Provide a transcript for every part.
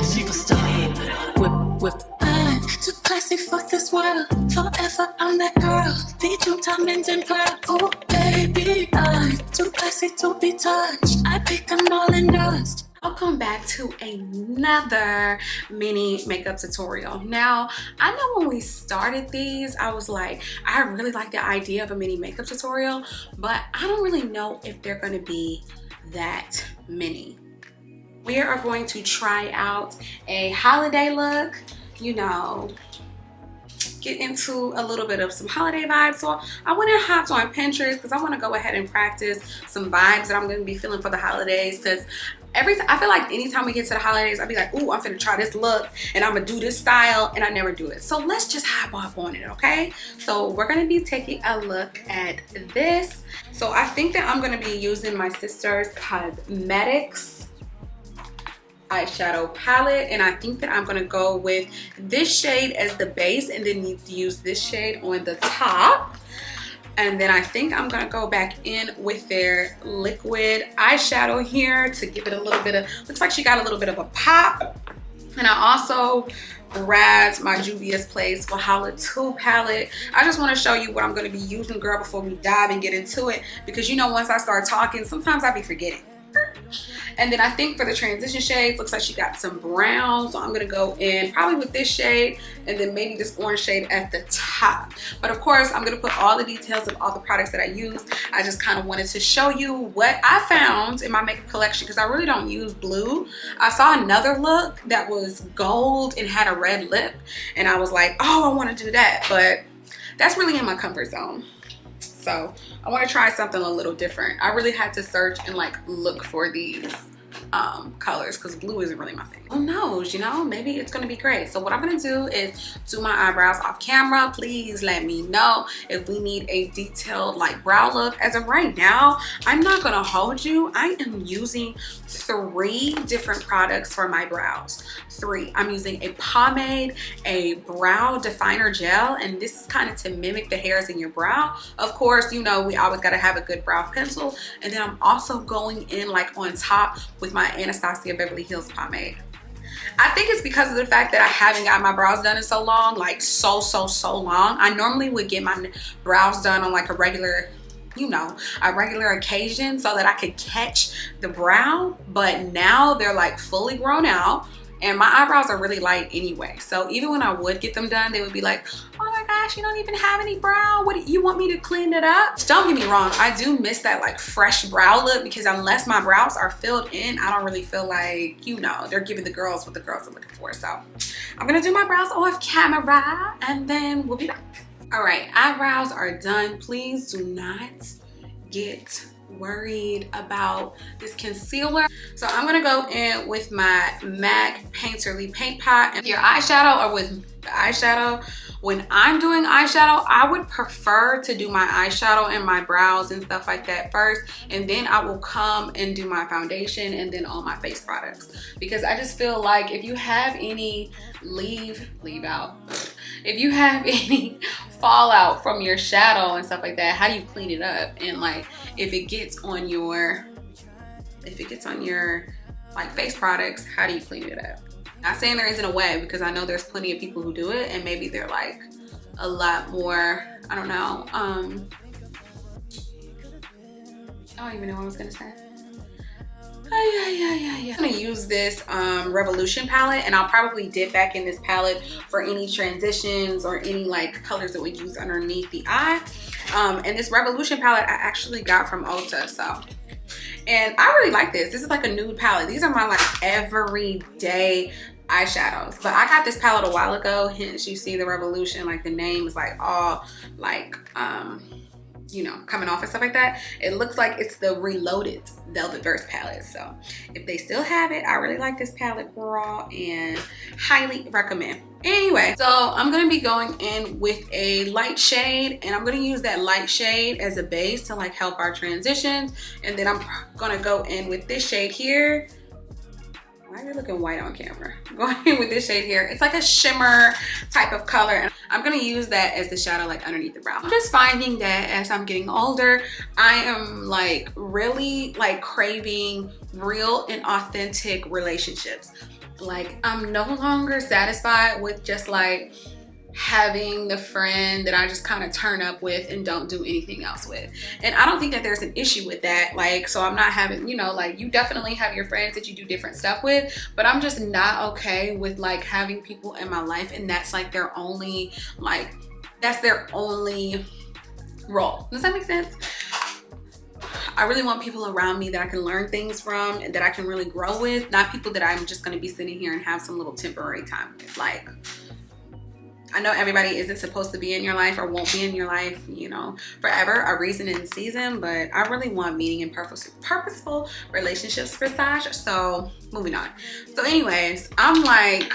Whip. I'm too classy for this world. Forever I'm that girl. Feed you diamonds and pearl. Oh baby, I'm too classy to be touched. I pick them all in dust. Welcome back to another mini makeup tutorial. Now, I know when we started these, I was like, I really like the idea of a mini makeup tutorial, but I don't really know if they're going to be that many. We are going to try out a holiday look, you know, get into a little bit of some holiday vibes. So I went and hopped on Pinterest because I want to go ahead and practice some vibes that I'm going to be feeling for the holidays, because I feel like anytime we get to the holidays, I'll be like, ooh, I'm gonna try this look and I'm gonna do this style, and I never do it. So let's just hop off on it, okay? So we're gonna be taking a look at this. So I think that I'm gonna be using my Sistarcosmetics eyeshadow palette, and I think that I'm gonna go with this shade as the base and then need to use this shade on the top. And then I think I'm gonna go back in with their liquid eyeshadow here to give it a little bit of, looks like she got a little bit of a pop. And I also grabbed my Juviasplace Wahala II palette. I just want to show you what I'm going to be using, girl, before we dive and get into it, because you know, once I start talking, sometimes I be forgetting. And then I think for the transition shades, looks like she got some brown, so I'm gonna go in probably with this shade and then maybe this orange shade at the top. But of course, I'm gonna put all the details of all the products that I used. I just kind of wanted to show you what I found in my makeup collection, because I really don't use blue. I saw another look that was gold and had a red lip, and I was like, oh, I want to do that, but that's really in my comfort zone. So I want to try something a little different. I really had to search and like look for these colors, because blue isn't really my thing. Who knows, you know, maybe it's gonna be great. So what I'm gonna do is do my eyebrows off camera. Please let me know if we need a detailed like brow look. As of right now, I'm not gonna hold you. I am using 3 different products for my brows. 3. I'm using a pomade, a brow definer gel, and this is kind of to mimic the hairs in your brow. Of course, you know, we always gotta have a good brow pencil. And then I'm also going in like on top with my Anastasia BH pomade. I think it's because of the fact that I haven't got my brows done in so long, like so long. I normally would get my brows done on like a regular, you know, a regular occasion so that I could catch the brow, but now they're like fully grown out and my eyebrows are really light anyway. So even when I would get them done, they would be like, oh my gosh, you don't even have any brow. What do you want me to clean it up? Don't get me wrong, I do miss that like fresh brow look, because unless my brows are filled in, I don't really feel like, you know, they're giving the girls what the girls are looking for. So I'm gonna do my brows off camera and then we'll be back. All right, eyebrows are done. Please do not get worried about this concealer. So I'm gonna go in with my MAC Painterly Paint Pot and your eyeshadow, or with the eyeshadow. When I'm doing eyeshadow, I would prefer to do my eyeshadow and my brows and stuff like that first, and then I will come and do my foundation and then all my face products, because I just feel like if you have any leave out, if you have any fallout from your shadow and stuff like that, how do you clean it up? And like if it gets on your like face products, how do you clean it up? Not saying there isn't a way, because I know there's plenty of people who do it and maybe they're like a lot more, I don't know, I don't even know what I was gonna say. I'm gonna use this Revolution palette, and I'll probably dip back in this palette for any transitions or any like colors that we use underneath the eye. And this Revolution palette I actually got from Ulta, so. And I really like this. This is like a nude palette. These are my like everyday eyeshadows, but I got this palette a while ago, hence you see the Revolution, like the name is like all like you know, coming off and stuff like that. It looks like it's the Reloaded Velvet Burst palette. So if they still have it, I really like this palette, girl, and highly recommend. Anyway, so I'm gonna be going in with a light shade, and I'm gonna use that light shade as a base to like help our transitions. And then I'm gonna go in with this shade here. Why are you looking white on camera? I'm going in with this shade here. It's like a shimmer type of color, and I'm gonna use that as the shadow like underneath the brow. I'm just finding that as I'm getting older, I am like really like craving real and authentic relationships. Like, I'm no longer satisfied with just like having the friend that I just kind of turn up with and don't do anything else with. And I don't think that there's an issue with that. Like, so I'm not having, you know, like, you definitely have your friends that you do different stuff with, but I'm just not okay with like having people in my life and that's like their only, like, that's their only role. Does that make sense? I really want people around me that I can learn things from and that I can really grow with, not people that I'm just gonna be sitting here and have some little temporary time with. Like, I know everybody isn't supposed to be in your life or won't be in your life, you know, forever, a reason in the season, but I really want meaning and purposeful relationships for Sash. So moving on. So anyways, I'm like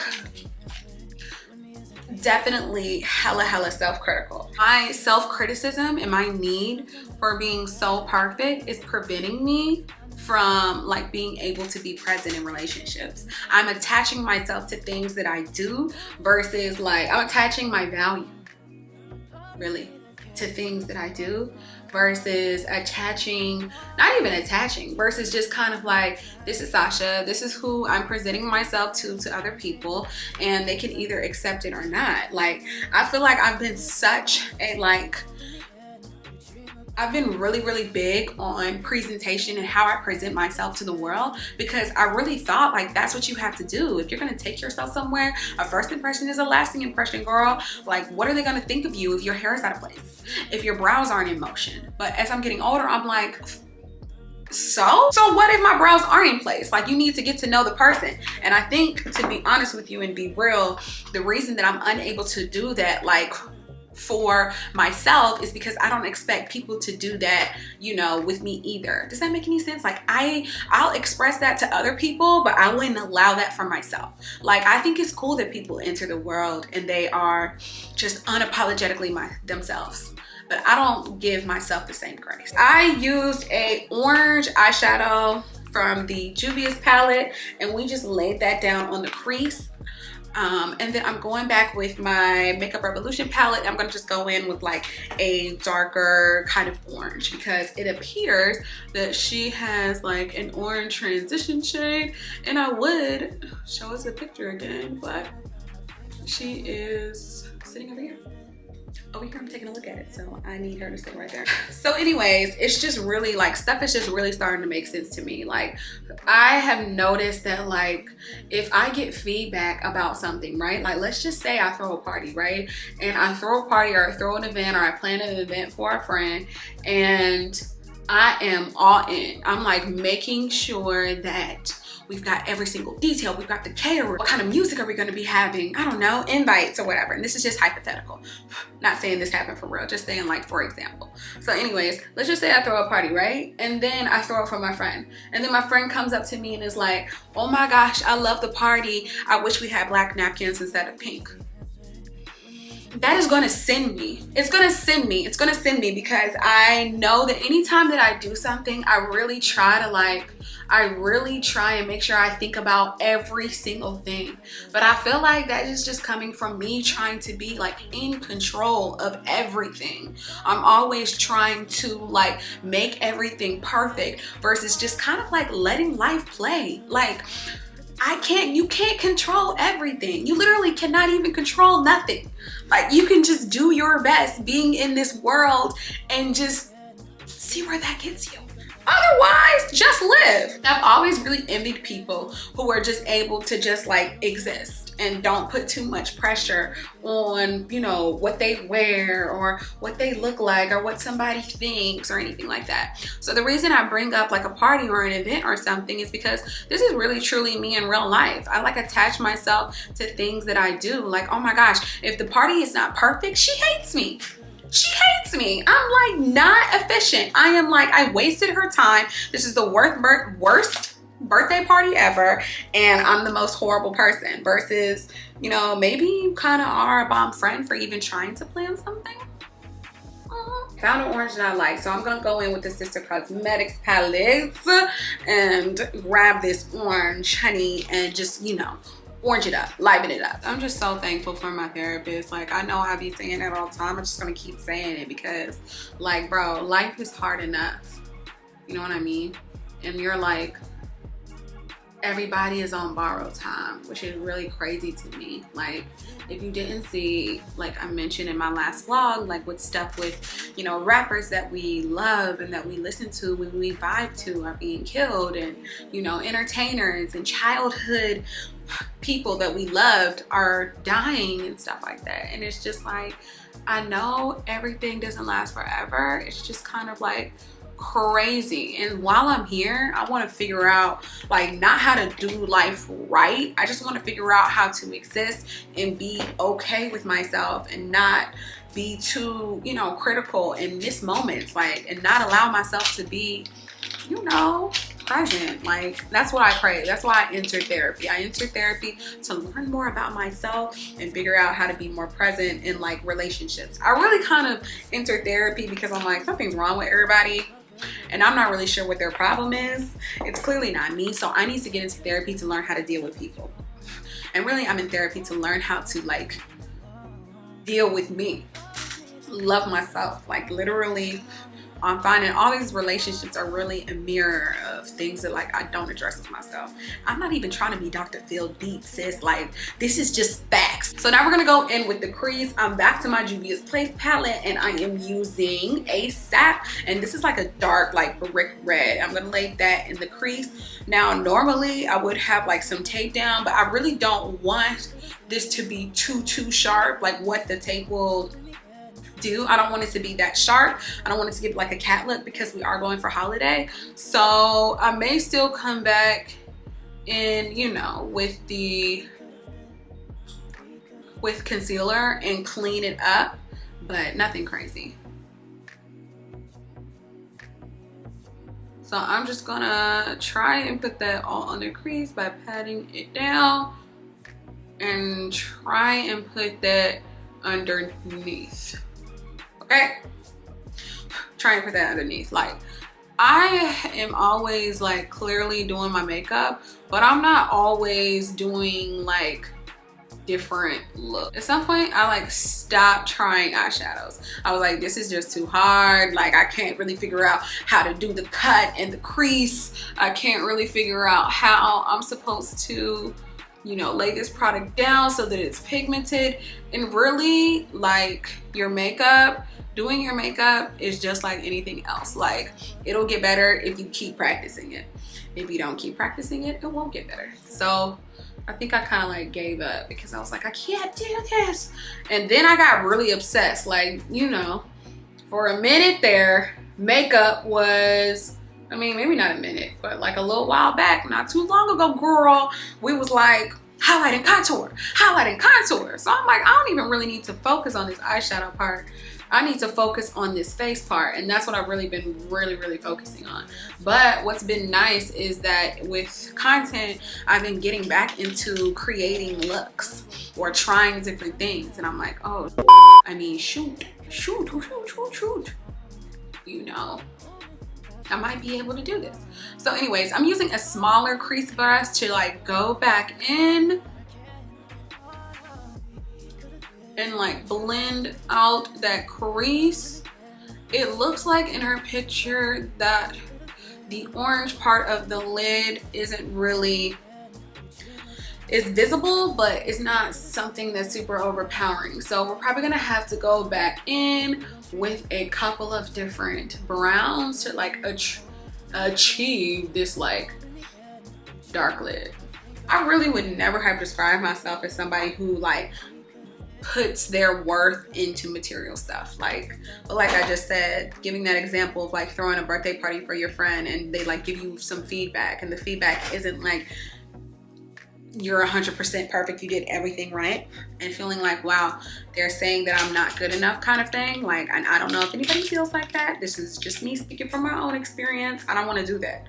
definitely hella self-critical. My self-criticism and my need for being so perfect is preventing me from like being able to be present in relationships. I'm attaching myself to things that I do versus like, I'm attaching my value really to things that I do versus attaching, not even attaching, versus just kind of like, this is Sasha, this is who I'm presenting myself to other people, and they can either accept it or not. Like, I feel like I've been such a like, I've been really big on presentation and how I present myself to the world, because I really thought like that's what you have to do. If you're gonna take yourself somewhere, a first impression is a lasting impression, girl. Like, what are they gonna think of you if your hair is out of place, if your brows aren't in motion? But as I'm getting older, I'm like, so what if my brows aren't in place? Like, you need to get to know the person. And I think, to be honest with you and be real, the reason that I'm unable to do that, like, for myself, is because I don't expect people to do that, you know, with me either. Does that make any sense? Like, I'll express that to other people, but I wouldn't allow that for myself. Like, I think it's cool that people enter the world and they are just unapologetically themselves, but I don't give myself the same grace. I used a orange eyeshadow from the Juvias palette, and we just laid that down on the crease. And then I'm going back with my Makeup Revolution palette. I'm gonna just go in with like a darker kind of orange, because it appears that she has like an orange transition shade, and I would show us a picture again, but she is sitting over here. Over here, I'm taking a look at it, so I need her to sit right there. So anyways, it's just really like, stuff is just really starting to make sense to me. Like, I have noticed that like, if I get feedback about something, right? Like, let's just say I throw a party, right? And I throw a party, or I throw an event, or I plan an event for a friend, and I am all in. I'm like making sure that we've got every single detail. We've got the caterer. What kind of music are we gonna be having? I don't know, invites or whatever. And this is just hypothetical. Not saying this happened for real, just saying like, for example. So anyways, let's just say I throw a party, right? And then I throw it for my friend. And then my friend comes up to me and is like, oh my gosh, I love the party. I wish we had black napkins instead of pink. That is gonna send me. It's gonna send me. It's gonna send me, because I know that anytime that I do something, I really try and make sure I think about every single thing. But I feel like that is just coming from me trying to be like in control of everything. I'm always trying to like make everything perfect versus just kind of like letting life play. Like, you can't control everything. You literally cannot even control nothing. Like, you can just do your best being in this world and just see where that gets you. Otherwise, just live. I've always really envied people who are just able to just like exist and don't put too much pressure on, you know, what they wear or what they look like or what somebody thinks or anything like that. So the reason I bring up like a party or an event or something is because this is really truly me in real life. I like attach myself to things that I do. Like, oh my gosh, if the party is not perfect, she hates me. She hates me. I'm like not efficient. I am like, I wasted her time. This is the worst birthday party ever, and I'm the most horrible person. Versus, you know, maybe you kind of are a bomb friend for even trying to plan something. Found an orange that I like, so I'm gonna go in with the Sistarcosmetics palette and grab this orange, honey, and just, you know, orange it up, liven it up. I'm just so thankful for my therapist. Like, I know I be saying that all the time. I'm just gonna keep saying it because, like, bro, life is hard enough. You know what I mean? And you're like, everybody is on borrowed time, which is really crazy to me. Like, if you didn't see, like I mentioned in my last vlog, like with stuff with, you know, rappers that we love and that we listen to, when we vibe to, are being killed, and, you know, entertainers and childhood people that we loved are dying and stuff like that. And it's just like, I know everything doesn't last forever. It's just kind of like crazy. And while I'm here, I want to figure out, like, not how to do life right. I just want to figure out how to exist and be okay with myself and not be too, you know, critical and miss moments, like, and not allow myself to be, you know, present. Like, that's what I crave. That's why I entered therapy. I entered therapy to learn more about myself and figure out how to be more present in, like, relationships. I really kind of entered therapy because I'm like, something's wrong with everybody and I'm not really sure what their problem is. It's clearly not me, so I need to get into therapy to learn how to deal with people. And really, I'm in therapy to learn how to, like, deal with me, love myself. Like, literally, I'm finding all these relationships are really a mirror of things that, like, I don't address with myself. I'm not even trying to be Dr. Phil deep, sis. Like, this is just facts. So now we're gonna go in with the crease. I'm back to my Juviasplace palette, and I am using a sap, and this is like a dark, like, brick red. I'm gonna lay that in the crease. Now, normally I would have like some tape down, but I really don't want this to be too sharp, like what the tape will do. I don't want it to be that sharp. I don't want it to give like a cat look because we are going for holiday. So I may still come back in, you know, with concealer and clean it up, but nothing crazy. So I'm just gonna try and put that all on the crease by patting it down and try and put that underneath. Okay, try and put that underneath. Like, I am always like clearly doing my makeup, but I'm not always doing like different looks. At some point I like stopped trying eyeshadows. I was like, this is just too hard. Like, I can't really figure out how to do the cut and the crease. I can't really figure out how I'm supposed to, you know, lay this product down so that it's pigmented. And really, like, your makeup, doing your makeup is just like anything else. Like, it'll get better if you keep practicing it. If you don't keep practicing it, it won't get better. So I think I kind of like gave up because I was like, I can't do this. And then I got really obsessed. Like, you know, for a minute there, makeup was, I mean, maybe not a minute, but like a little while back, not too long ago, girl, we was like, highlight and contour, highlight and contour. So I'm like, I don't even really need to focus on this eyeshadow part. I need to focus on this face part, and that's what I've really been really focusing on. But what's been nice is that with content, I've been getting back into creating looks or trying different things, and I'm like, oh, I mean, shoot. You know, I might be able to do this. So anyways, I'm using a smaller crease brush to like go back in and like blend out that crease. It looks like in her picture that the orange part of the lid isn't really, it's visible, but it's not something that's super overpowering. So we're probably gonna have to go back in with a couple of different browns to like achieve this like dark lid. I really would never have described myself as somebody who like puts their worth into material stuff. Like, but like I just said, giving that example of like throwing a birthday party for your friend and they like give you some feedback, and the feedback isn't like you're 100% perfect, you did everything right, and feeling like, wow, they're saying that I'm not good enough kind of thing. Like, I don't know if anybody feels like that. This is just me speaking from my own experience. I don't want to do that.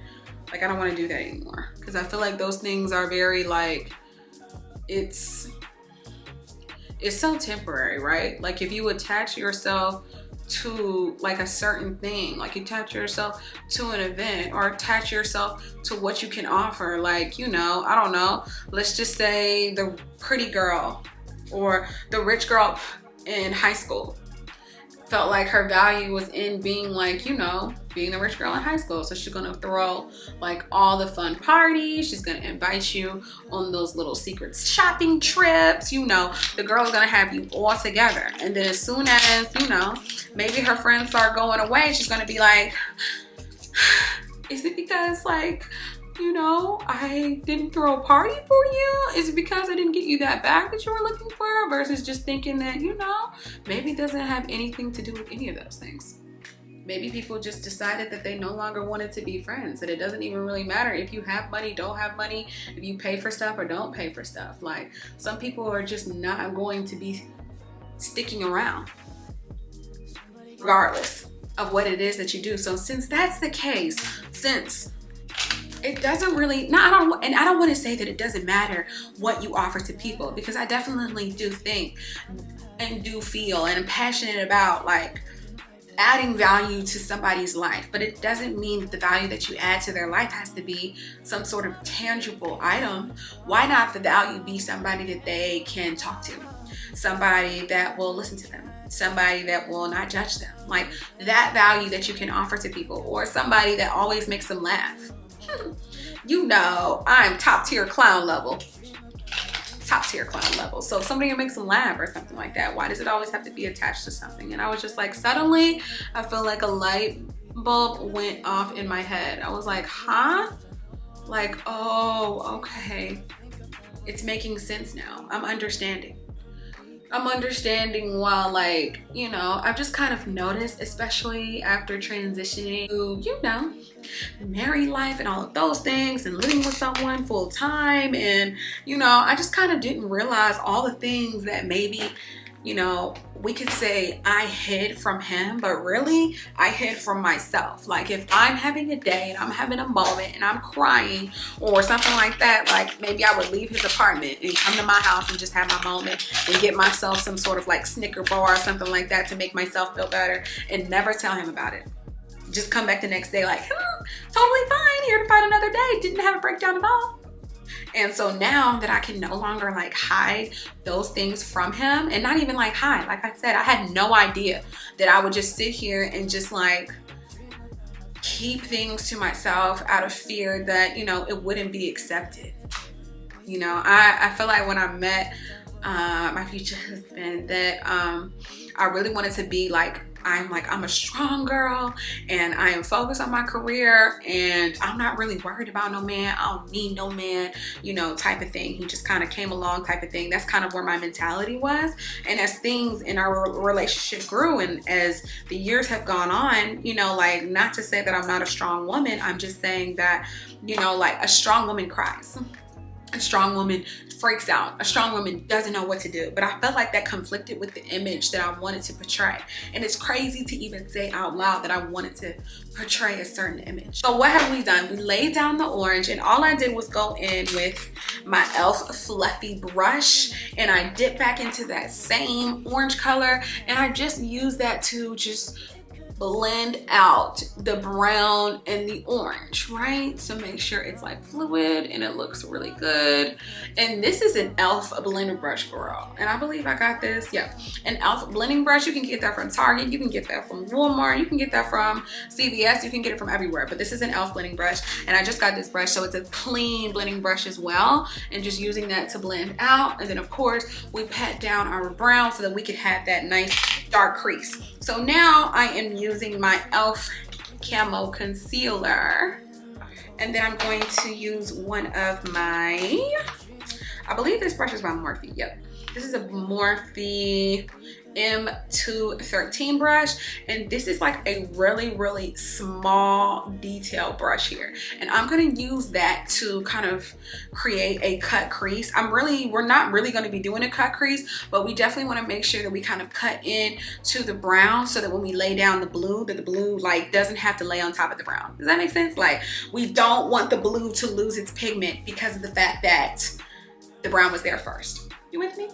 Like, I don't want to do that anymore, because I feel like those things are very like, it's so temporary, right? Like, if you attach yourself to like a certain thing. Like you attach yourself to an event or attach yourself to what you can offer. Like, you know, I don't know, let's just say the pretty girl or the rich girl in high school felt like her value was in being like, you know, being the rich girl in high school. So she's gonna throw like all the fun parties. She's gonna invite you on those little secret shopping trips. You know, the girl's gonna have you all together. And then as soon as, you know, maybe her friends start going away, she's gonna be like, is it because like, you know, I didn't throw a party for you? Is it because I didn't get you that bag that you were looking for? Versus just thinking that, you know, maybe it doesn't have anything to do with any of those things. Maybe people just decided that they no longer wanted to be friends, and it doesn't even really matter if you have money, don't have money, if you pay for stuff or don't pay for stuff. Like, some people are just not going to be sticking around regardless of what it is that you do. So since that's the case, since it doesn't really, I don't want to say that it doesn't matter what you offer to people, because I definitely do think and do feel and am passionate about like adding value to somebody's life, but it doesn't mean that the value that you add to their life has to be some sort of tangible item. Why not the value be somebody that they can talk to, somebody that will listen to them, somebody that will not judge them, like that value that you can offer to people, or somebody that always makes them laugh. You know, I'm top tier clown level. Top tier clown level. So if somebody makes them laugh or something like that, why does it always have to be attached to something? And I was just like, suddenly I feel like a light bulb went off in my head. I was like, huh? Like, oh, okay. It's making sense now. I'm understanding while, like, you know, I've just kind of noticed, especially after transitioning to, you know, married life and all of those things and living with someone full time. And, you know, I just kind of didn't realize all the things that maybe, you know, we could say I hid from him, but really I hid from myself. Like if I'm having a day and I'm having a moment and I'm crying or something like that, like maybe I would leave his apartment and come to my house and just have my moment and get myself some sort of like Snicker bar or something like that to make myself feel better, and never tell him about it. Just come back the next day like, totally fine, here to fight another day, didn't have a breakdown at all. And so now that I can no longer like hide those things from him, and not even like hide, like I said, I had no idea that I would just sit here and just like keep things to myself out of fear that, you know, it wouldn't be accepted. You know, I feel like when I met my future husband that I really wanted to be like, I'm a strong girl and I am focused on my career and I'm not really worried about no man. I don't need no man, you know, type of thing. He just kind of came along type of thing. That's kind of where my mentality was. And as things in our relationship grew and as the years have gone on, you know, like, not to say that I'm not a strong woman. I'm just saying that, you know, like a strong woman cries. A strong woman freaks out. A strong woman doesn't know what to do. But I felt like that conflicted with the image that I wanted to portray. And it's crazy to even say out loud that I wanted to portray a certain image. So what have we done? We laid down the orange, and all I did was go in with my e.l.f. fluffy brush, and I dipped back into that same orange color, and I just used that to just blend out the brown and the orange, right? To make sure it's like fluid and it looks really good. And this is an e.l.f. blending brush, girl. And I believe I got this, yeah. An e.l.f. blending brush, you can get that from Target, you can get that from Walmart, you can get that from CVS, you can get it from everywhere. But this is an e.l.f. blending brush, and I just got this brush, so it's a clean blending brush as well. And just using that to blend out. And then of course, we pat down our brown so that we could have that nice dark crease. So now I am using my e.l.f. Camo concealer, and then I'm going to use one of my, I believe this brush is by Morphe. Yep, this is a Morphe M213 brush, and this is like a really small detail brush here, and I'm going to use that to kind of create a cut crease. We're not really going to be doing a cut crease, but we definitely want to make sure that we kind of cut in to the brown so that when we lay down the blue, that the blue like doesn't have to lay on top of the brown. Does that make sense? Like, we don't want the blue to lose its pigment because of the fact that the brown was there first. You with me?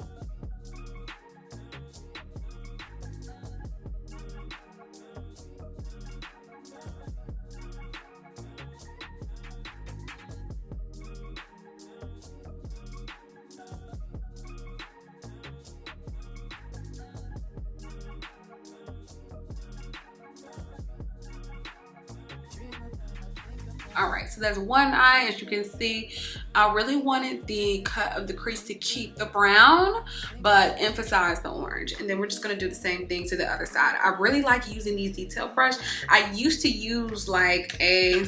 All right, so there's one eye. As you can see, I really wanted the cut of the crease to keep the brown but emphasize the orange, and then we're just gonna do the same thing to the other side. I really like using these detail brush. I used to use like a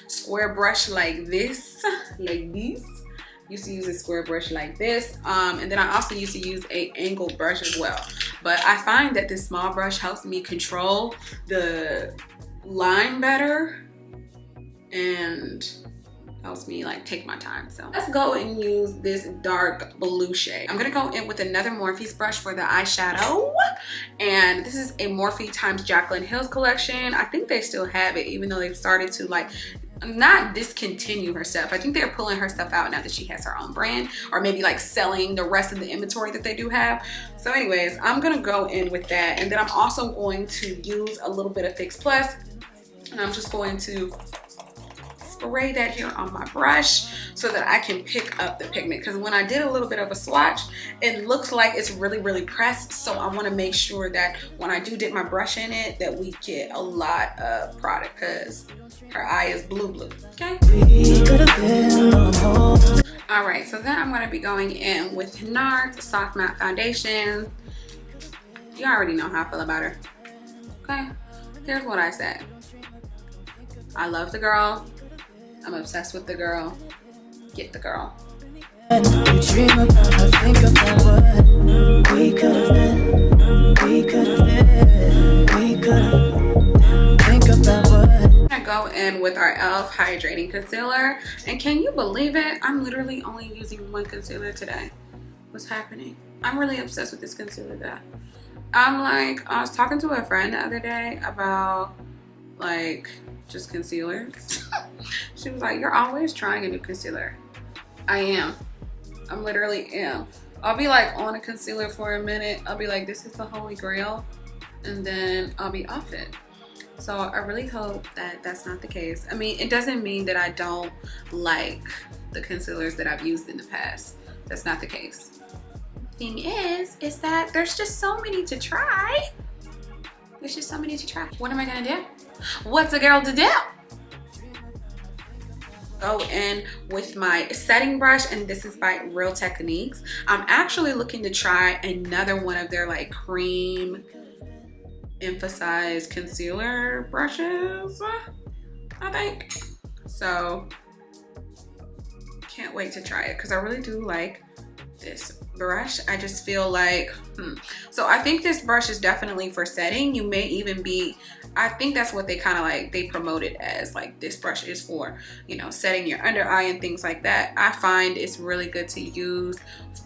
square brush like this, used to use a square brush like this, and then I also used to use a angled brush as well, but I find that this small brush helps me control the line better and helps me like take my time. So let's go and use this dark blue shade. I'm gonna go in with another Morphe brush for the eyeshadow, and this is a Morphe times Jaclyn Hill's collection. I think they still have it, even though they've started to like not discontinue her stuff. I think they're pulling her stuff out now that she has her own brand, or maybe like selling the rest of the inventory that they do have. So anyways, I'm gonna go in with that, and then I'm also going to use a little bit of Fix Plus, and I'm just going to spray that here on my brush so that I can pick up the pigment, because when I did a little bit of a swatch, it looks like it's really pressed. So I want to make sure that when I do dip my brush in it, that we get a lot of product, because her eye is blue, okay? All right, so then I'm going to be going in with NARS Soft Matte Foundation. You already know how I feel about her, okay? Here's what I said. I love the girl. I'm obsessed with the girl. Get the girl. You dream about, I think about what we could have been. We could have been. We could have. Think about what. I'm gonna go in with our e.l.f. Hydrating Concealer. And can you believe it? I'm literally only using one concealer today. What's happening? I'm really obsessed with this concealer though. I was talking to a friend the other day about like just concealers. She was like, you're always trying a new concealer. I am. I literally am. I'll be like on a concealer for a minute. I'll be like, this is the holy grail. And then I'll be off it. So I really hope that that's not the case. I mean, it doesn't mean that I don't like the concealers that I've used in the past. That's not the case. Thing is that there's just so many to try. There's just so many to try. What am I gonna do? What's a girl to do? Go in with my setting brush, and this is by Real Techniques. I'm actually looking to try another one of their like cream emphasized concealer brushes, I think. So can't wait to try it, because I really do like this brush. I just feel like so I think this brush is definitely for setting. You may even be, I think that's what they kind of like, they promote it as like, this brush is for, you know, setting your under eye and things like that. I find it's really good to use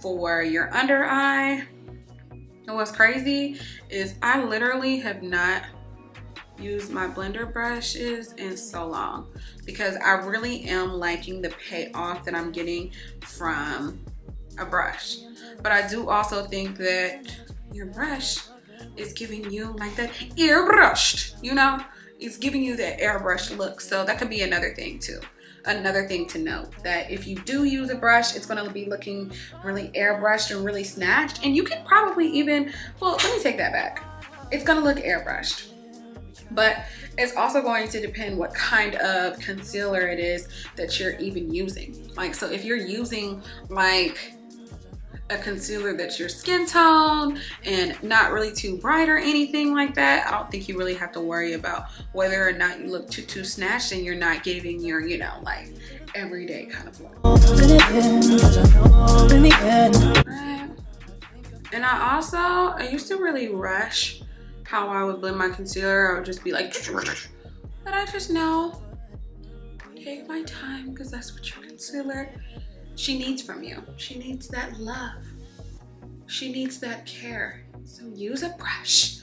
for your under eye. And what's crazy is I literally have not used my blender brushes in so long, because I really am liking the payoff that I'm getting from a brush. But I do also think that your brush is giving you like that airbrushed, you know, it's giving you that airbrush look. So that could be another thing too. Another thing to note, that if you do use a brush, it's going to be looking really airbrushed and really snatched. And you can probably even, well, let me take that back. It's going to look airbrushed, but it's also going to depend what kind of concealer it is that you're even using. Like, so if you're using like a concealer that's your skin tone and not really too bright or anything like that, I don't think you really have to worry about whether or not you look too snatched and you're not giving your, you know, like everyday kind of look. Right. And I used to really rush how I would blend my concealer. I would just be like, but I just know, take my time, because that's what your concealer, she needs from you. She needs that love. She needs that care. So use a brush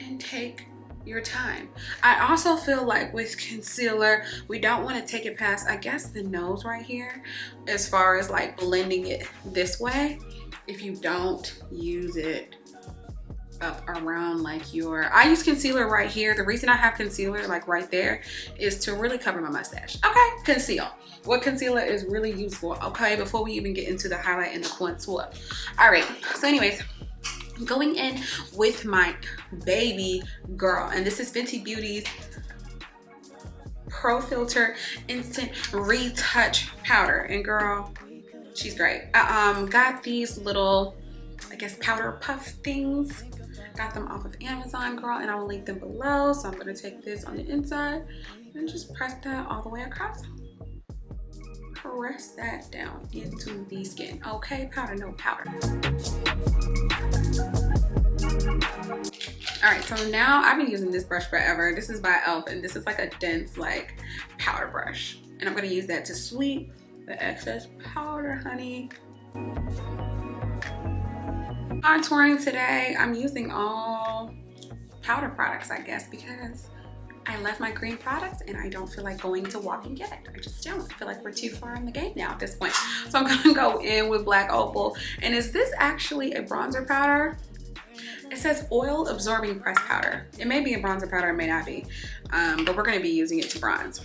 and take your time. I also feel like with concealer, we don't want to take it past, I guess, the nose right here, as far as like blending it this way. If you don't use it up around like your, I use concealer right here. The reason I have concealer like right there is to really cover my mustache. Okay, conceal. What concealer is really useful, okay, before we even get into the highlight and the contour. All right, so anyways, going in with my baby girl, and this is Fenty Beauty's Pro Filter Instant Retouch Powder. And girl, she's great. I got these little, I guess, powder puff things. Got them off of Amazon, girl, and I will link them below. So I'm gonna take this on the inside and just press that all the way across. Press that down into the skin. Okay, powder, no powder. All right, so now I've been using this brush forever. This is by e.l.f. and this is like a dense like powder brush. And I'm gonna use that to sweep the excess powder, honey. Contouring today, I'm using all powder products, I guess, because I left my green products and I don't feel like going to walk and get it. I just don't feel like we're too far in the game now at this point. So I'm gonna go in with Black Opal. And is this actually a bronzer powder? It says oil absorbing press powder. It may be a bronzer powder, it may not be. But we're gonna be using it to bronze.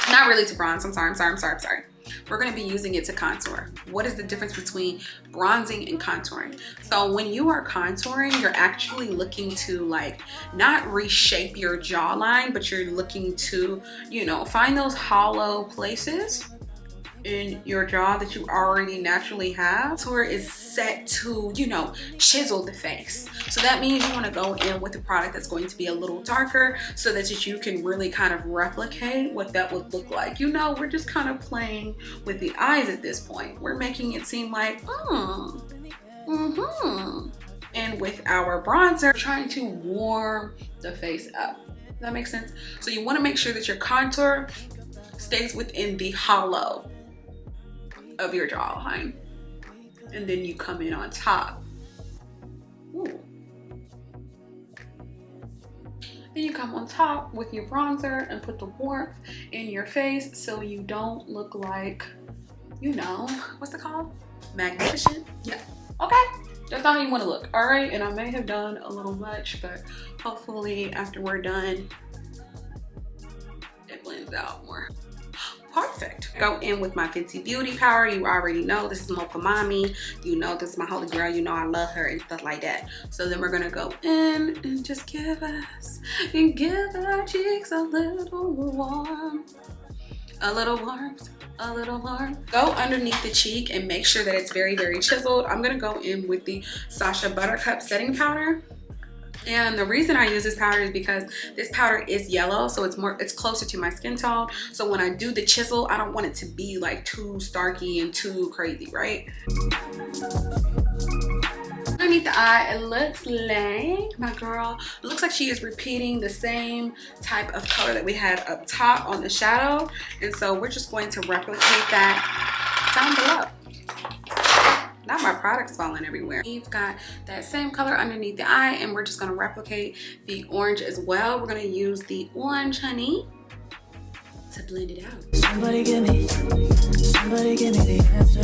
Not really to bronze, I'm sorry. We're gonna be using it to contour. What is the difference between bronzing and contouring? So when you are contouring, you're actually looking to like not reshape your jawline, but you're looking to, you know, find those hollow places in your jaw that you already naturally have. Contour is set to, you know, chisel the face. So that means you want to go in with a product that's going to be a little darker so that you can really kind of replicate what that would look like. You know, we're just kind of playing with the eyes at this point. We're making it seem like, And with our bronzer, we're trying to warm the face up. Does that make sense? So you want to make sure that your contour stays within the hollow of your jawline, and then you come in on top. Ooh. Then you come on top with your bronzer and put the warmth in your face so you don't look like, you know, what's it called? Magnificent? Yeah. Okay. That's how you want to look. All right. And I may have done a little much, but hopefully after we're done, it blends out more. Perfect. Go in with my Fenty Beauty powder. You already know this is Mocha Mommy. You know this is my holy girl. You know I love her and stuff like that. So then we're gonna go in and just give our cheeks a little warm. A little warmth. A little warmth. Go underneath the cheek and make sure that it's very, very chiseled. I'm gonna go in with the Sacha Buttercup setting powder. And the reason I use this powder is because this powder is yellow, so it's closer to my skin tone. So when I do the chisel, I don't want it to be like too starky and too crazy, right? Underneath the eye, it looks like my girl, it looks like she is repeating the same type of color that we had up top on the shadow. And so we're just going to replicate that down below. Not my products falling everywhere. We've got that same color underneath the eye, and we're just gonna replicate the orange as well. We're gonna use the orange, honey, to blend it out. Somebody give me the answer.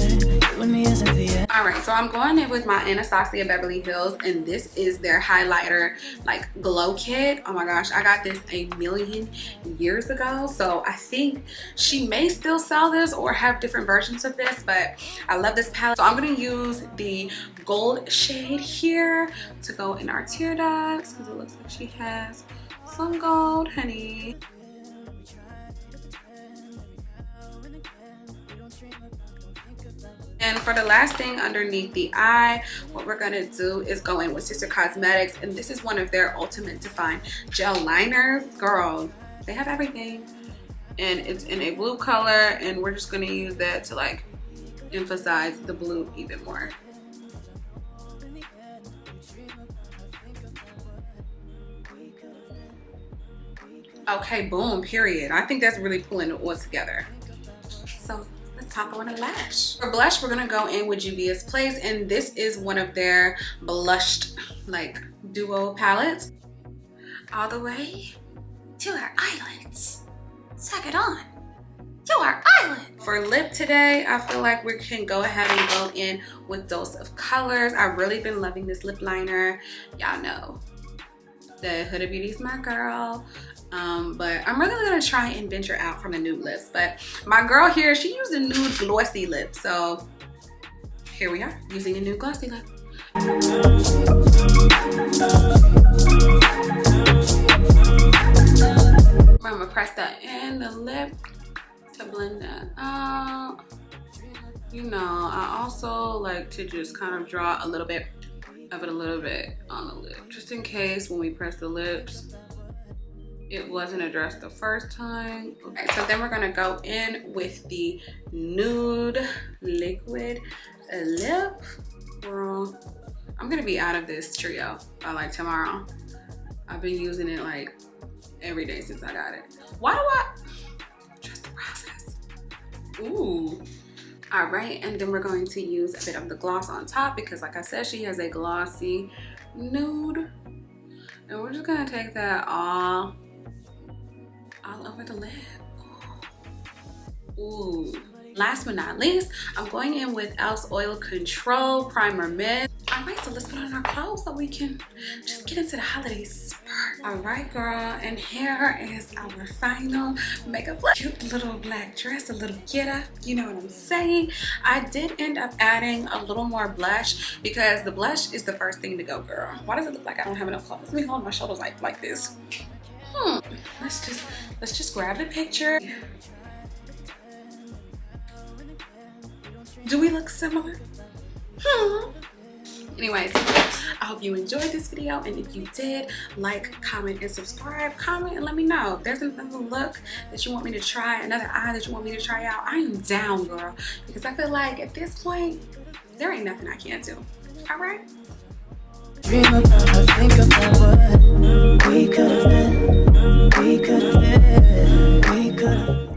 When me isn't the answer. All right, so I'm going in with my Anastasia Beverly Hills, and this is their highlighter like glow kit. Oh my gosh, I got this a million years ago, so I think she may still sell this or have different versions of this, but I love this palette. So I'm gonna use the gold shade here to go in our tear ducts because it looks like she has some gold, honey. And for the last thing underneath the eye, what we're gonna do is go in with Sistarcosmetics, and this is one of their Ultimate Define gel liners. Girl, they have everything, and it's in a blue color, and we're just gonna use that to like emphasize the blue even more. Okay, boom, period. I think that's really pulling it all together. So top on a lash. For blush, we're gonna go in with Juviasplace, and this is one of their blushed like duo palettes. All the way to our eyelids. Suck it on to our eyelids. For lip today, I feel like we can go ahead and go in with Dose of Colors. I've really been loving this lip liner. Y'all know that Huda Beauty's my girl. But I'm really gonna try and venture out from the nude lips. But my girl here, she used a nude glossy lip, so here we are using a nude glossy lip. I'm gonna press that in the lip to blend that out. You know, I also like to just kind of draw a little bit of it on the lip, just in case when we press the lips, it wasn't addressed the first time. Okay, so then we're gonna go in with the nude liquid lip. Girl, I'm gonna be out of this trio by like tomorrow. I've been using it like every day since I got it. Why do I trust the process? Ooh. All right, and then we're going to use a bit of the gloss on top because like I said, she has a glossy nude. And we're just gonna take that all over the lip. Ooh. Last but not least, I'm going in with e.l.f.'s Oil Control Primer Mist. All right, so let's put on our clothes so we can just get into the holiday spirit. All right, girl, and here is our final makeup look. Cute little black dress, a little getup, you know what I'm saying? I did end up adding a little more blush because the blush is the first thing to go, girl. Why does it look like I don't have enough clothes? Let me hold my shoulders like this. Let's just grab the picture. Do we look similar? Anyways, I hope you enjoyed this video, and if you did, like, comment, and subscribe. Comment and let me know if there's another look that you want me to try, another eye that you want me to try out. I am down, girl, because I feel like at this point there ain't nothing I can't do. All right. Dream about, I think about what we could have been, we could have been, we could have